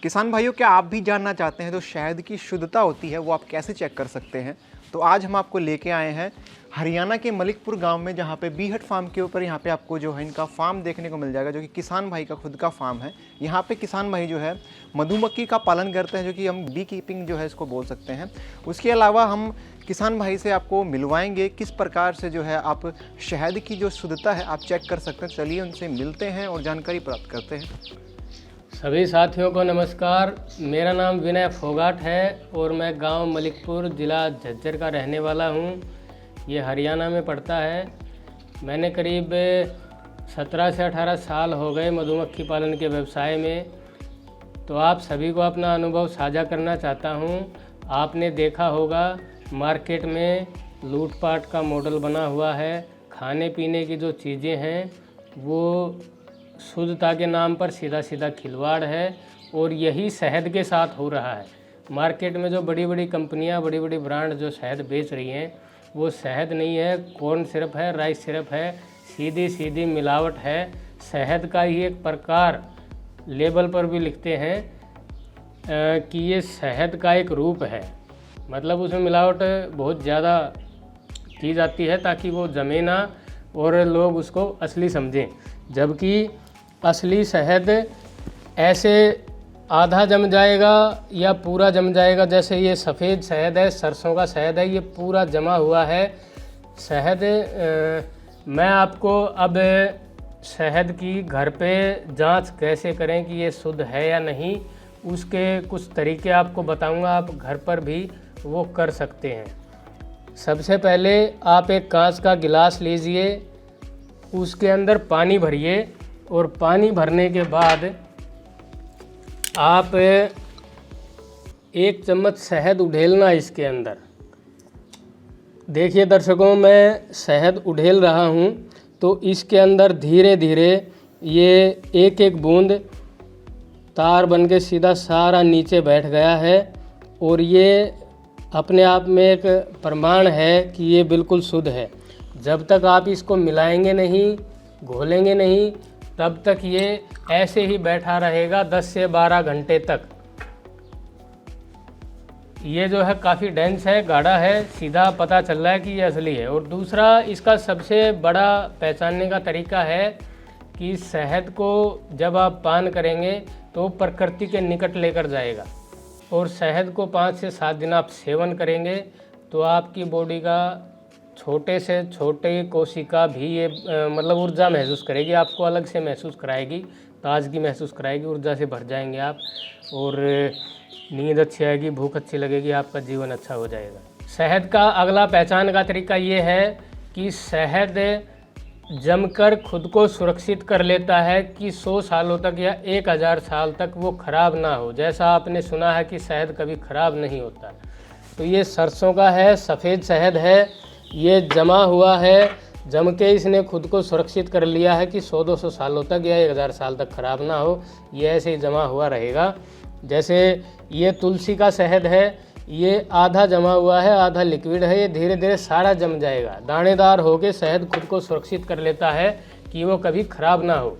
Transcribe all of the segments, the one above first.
किसान भाइयों, क्या आप भी जानना चाहते हैं जो शहद की शुद्धता होती है वो आप कैसे चेक कर सकते हैं? तो आज हम आपको लेके आए हैं हरियाणा के मलिकपुर गांव में, जहां पे बीहट फार्म के ऊपर यहाँ पे आपको जो है इनका फार्म देखने को मिल जाएगा, जो कि किसान भाई का खुद का फार्म है। यहाँ पे किसान भाई जो है मधुमक्खी का पालन करते हैं, जो कि हम बी कीपिंग जो है इसको बोल सकते हैं। उसके अलावा हम किसान भाई से आपको मिलवाएंगे किस प्रकार से जो है आप शहद की जो शुद्धता है आप चेक कर सकते हैं। चलिए उनसे मिलते हैं और जानकारी प्राप्त करते हैं। सभी साथियों को नमस्कार। मेरा नाम विनय फोगाट है और मैं गांव मलिकपुर ज़िला झज्जर का रहने वाला हूं। ये हरियाणा में पड़ता है। मैंने करीब 17 से 18 साल हो गए मधुमक्खी पालन के व्यवसाय में। तो आप सभी को अपना अनुभव साझा करना चाहता हूं। आपने देखा होगा मार्केट में लूटपाट का मॉडल बना हुआ है। खाने पीने की जो चीज़ें हैं वो शुद्धता के नाम पर सीधा सीधा खिलवाड़ है और यही शहद के साथ हो रहा है। मार्केट में जो बड़ी बड़ी कंपनियां, बड़ी बड़ी ब्रांड जो शहद बेच रही हैं वो शहद नहीं है, कॉर्न सिरप है, राइस सिरप है, सीधी सीधी मिलावट है। शहद का ही एक प्रकार लेबल पर भी लिखते हैं कि ये शहद का एक रूप है। मतलब उसमें मिलावट बहुत ज़्यादा की जाती है ताकि वो जमे ना और लोग उसको असली समझें, जबकि असली शहद ऐसे आधा जम जाएगा या पूरा जम जाएगा। जैसे ये सफ़ेद शहद है, सरसों का शहद है, ये पूरा जमा हुआ है शहद। मैं आपको अब शहद की घर पे जांच कैसे करें कि ये शुद्ध है या नहीं, उसके कुछ तरीके आपको बताऊंगा। आप घर पर भी वो कर सकते हैं। सबसे पहले आप एक कांच का गिलास लीजिए, उसके अंदर पानी भरिए और पानी भरने के बाद आप 1 चम्मच शहद उड़ेलना इसके अंदर। देखिए दर्शकों, मैं शहद उड़ेल रहा हूँ तो इसके अंदर धीरे धीरे ये एक एक बूंद तार बन के सीधा सारा नीचे बैठ गया है और ये अपने आप में एक प्रमाण है कि ये बिल्कुल शुद्ध है। जब तक आप इसको मिलाएंगे नहीं, घोलेंगे नहीं, तब तक ये ऐसे ही बैठा रहेगा 10 से 12 घंटे तक। ये जो है काफ़ी डेंस है, गाढ़ा है, सीधा पता चल रहा है कि ये असली है। और दूसरा, इसका सबसे बड़ा पहचानने का तरीका है कि शहद को जब आप पान करेंगे तो प्रकृति के निकट लेकर जाएगा और शहद को 5 से 7 दिन आप सेवन करेंगे तो आपकी बॉडी का छोटे से छोटे कोशिका भी ये मतलब ऊर्जा महसूस करेगी, आपको अलग से महसूस कराएगी, ताजगी महसूस कराएगी, ऊर्जा से भर जाएंगे आप और नींद अच्छी आएगी, भूख अच्छी लगेगी, आपका जीवन अच्छा हो जाएगा। शहद का अगला पहचान का तरीका ये है कि शहद जमकर खुद को सुरक्षित कर लेता है कि 100 सालों तक या 1000 साल तक वो ख़राब ना हो। जैसा आपने सुना है कि शहद कभी ख़राब नहीं होता, तो ये सरसों का है, सफ़ेद शहद है, ये जमा हुआ है, जम के इसने खुद को सुरक्षित कर लिया है कि 100-200 सालों तक या 1000 साल तक ख़राब ना हो। ये ऐसे ही जमा हुआ रहेगा। जैसे ये तुलसी का शहद है, ये आधा जमा हुआ है, आधा लिक्विड है, ये धीरे धीरे सारा जम जाएगा। दानेदार होकर शहद खुद को सुरक्षित कर लेता है कि वो कभी ख़राब ना हो।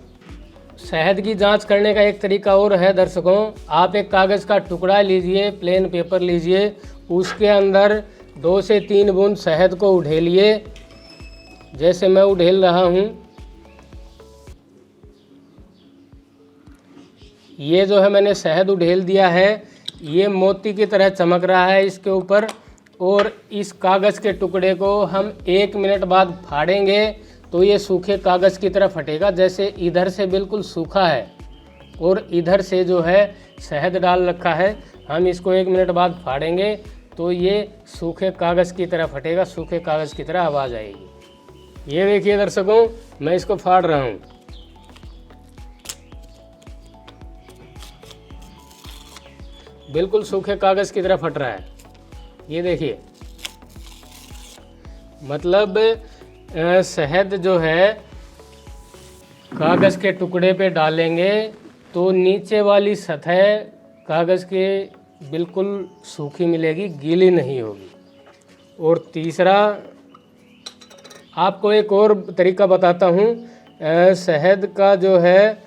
शहद की जांच करने का एक तरीका और है दर्शकों। आप एक कागज़ का टुकड़ा लीजिए, प्लेन पेपर लीजिए, उसके अंदर 2 से 3 बूंद शहद को उड़ेलिए, जैसे मैं उड़ेल रहा हूँ। ये जो है मैंने शहद उड़ेल दिया है, ये मोती की तरह चमक रहा है इसके ऊपर। और इस कागज़ के टुकड़े को हम 1 मिनट बाद फाड़ेंगे तो ये सूखे कागज़ की तरह फटेगा। जैसे इधर से बिल्कुल सूखा है और इधर से जो है शहद डाल रखा है, हम इसको 1 मिनट बाद फाड़ेंगे तो ये सूखे कागज़ की तरह फटेगा, सूखे कागज़ की तरह आवाज़ आएगी। ये देखिए दर्शकों, मैं इसको फाड़ रहा हूँ। बिल्कुल सूखे कागज़ की तरह फट रहा है, ये देखिए। मतलब शहद जो है कागज़ के टुकड़े पे डालेंगे तो नीचे वाली सतह कागज़ के बिल्कुल सूखी मिलेगी, गीली नहीं होगी। और तीसरा, आपको एक और तरीका बताता हूँ। शहद का जो है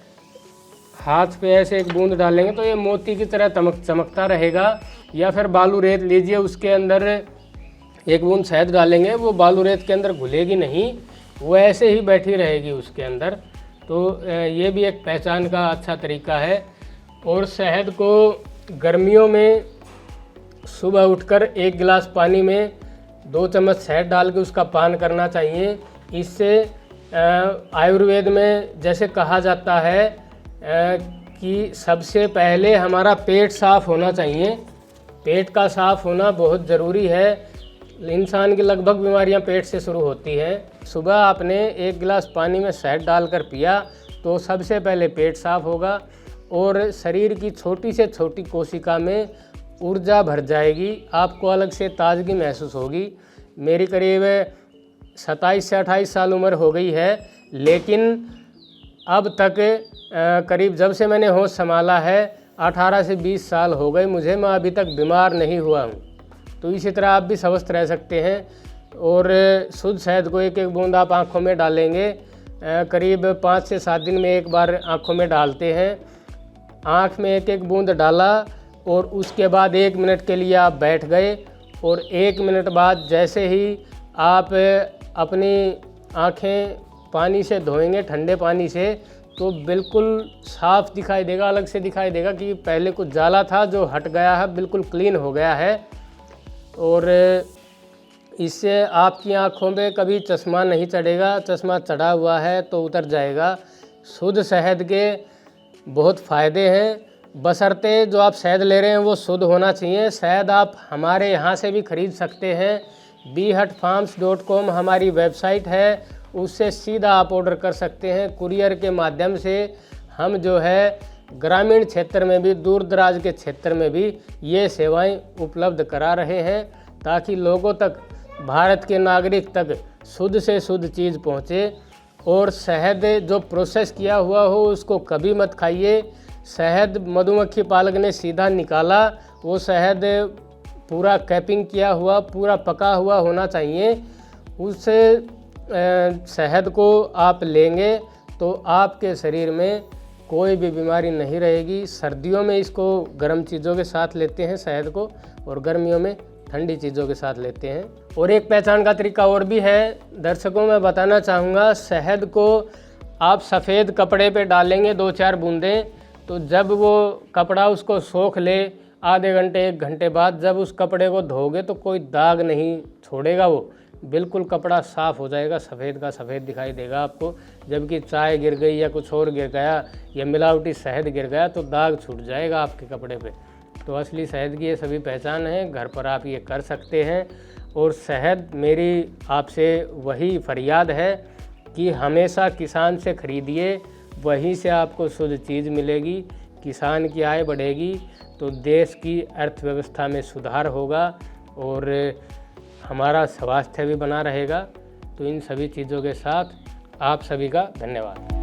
हाथ पे ऐसे एक बूंद डालेंगे तो ये मोती की तरह चमकता रहेगा। या फिर बालू रेत लीजिए, उसके अंदर एक बूंद शहद डालेंगे, वो बालू रेत के अंदर घुलेगी नहीं, वो ऐसे ही बैठी रहेगी उसके अंदर। तो ये भी एक पहचान का अच्छा तरीका है। और शहद को गर्मियों में सुबह उठकर 1 गिलास पानी में 2 चम्मच शहद डाल के उसका पान करना चाहिए। इससे आयुर्वेद में जैसे कहा जाता है कि सबसे पहले हमारा पेट साफ होना चाहिए। पेट का साफ होना बहुत ज़रूरी है। इंसान की लगभग बीमारियां पेट से शुरू होती हैं। सुबह आपने 1 गिलास पानी में शहद डालकर पिया तो सबसे पहले पेट साफ होगा और शरीर की छोटी से छोटी कोशिका में ऊर्जा भर जाएगी। आपको अलग से ताजगी महसूस होगी। मेरी करीब 27 से 28 साल उम्र हो गई है, लेकिन अब तक करीब जब से मैंने होश संभाला है 18 से 20 साल हो गए मुझे, मैं अभी तक बीमार नहीं हुआ हूँ। तो इसी तरह आप भी स्वस्थ रह सकते हैं। और शुद्ध शहद को 1-1 बूंद आप आँखों में डालेंगे। करीब 5 से 7 दिन में एक बार आँखों में डालते हैं। आँख में 1-1 बूंद डाला और उसके बाद 1 मिनट के लिए आप बैठ गए और 1 मिनट बाद जैसे ही आप अपनी आँखें पानी से धोएंगे, ठंडे पानी से, तो बिल्कुल साफ़ दिखाई देगा, अलग से दिखाई देगा कि पहले कुछ जाला था जो हट गया है, बिल्कुल क्लीन हो गया है। और इससे आपकी आँखों पे कभी चश्मा नहीं चढ़ेगा। चश्मा चढ़ा हुआ है तो उतर जाएगा। शुद्ध शहद के बहुत फ़ायदे हैं, बशर्ते जो आप शहद ले रहे हैं वो शुद्ध होना चाहिए। शहद आप हमारे यहाँ से भी ख़रीद सकते हैं। bhutfarms.com हमारी वेबसाइट है, उससे सीधा आप ऑर्डर कर सकते हैं। कुरियर के माध्यम से हम जो है ग्रामीण क्षेत्र में भी, दूर दराज के क्षेत्र में भी ये सेवाएं उपलब्ध करा रहे हैं, ताकि लोगों तक, भारत के नागरिक तक शुद्ध से शुद्ध चीज़ पहुँचे। और शहद जो प्रोसेस किया हुआ हो उसको कभी मत खाइए। शहद मधुमक्खी पालक ने सीधा निकाला, वो शहद पूरा कैपिंग किया हुआ, पूरा पका हुआ होना चाहिए। उस शहद को आप लेंगे तो आपके शरीर में कोई भी बीमारी नहीं रहेगी। सर्दियों में इसको गर्म चीज़ों के साथ लेते हैं शहद को, और गर्मियों में ठंडी चीज़ों के साथ लेते हैं। और एक पहचान का तरीका और भी है दर्शकों, मैं बताना चाहूँगा। शहद को आप सफ़ेद कपड़े पे डालेंगे 2-4 बूंदें, तो जब वो कपड़ा उसको सोख ले आधे घंटे 1 घंटे बाद, जब उस कपड़े को धोगे तो कोई दाग नहीं छोड़ेगा, वो बिल्कुल कपड़ा साफ़ हो जाएगा, सफ़ेद का सफ़ेद दिखाई देगा आपको। जबकि चाय गिर गई या कुछ और गिर गया या मिलावटी शहद गिर गया तो दाग छूट जाएगा आपके कपड़े पे। तो असली शहद की ये सभी पहचान है, घर पर आप ये कर सकते हैं। और शहद, मेरी आपसे वही फरियाद है कि हमेशा किसान से ख़रीदिए, वहीं से आपको शुद्ध चीज़ मिलेगी। किसान की आय बढ़ेगी तो देश की अर्थव्यवस्था में सुधार होगा और हमारा स्वास्थ्य भी बना रहेगा। तो इन सभी चीज़ों के साथ आप सभी का धन्यवाद।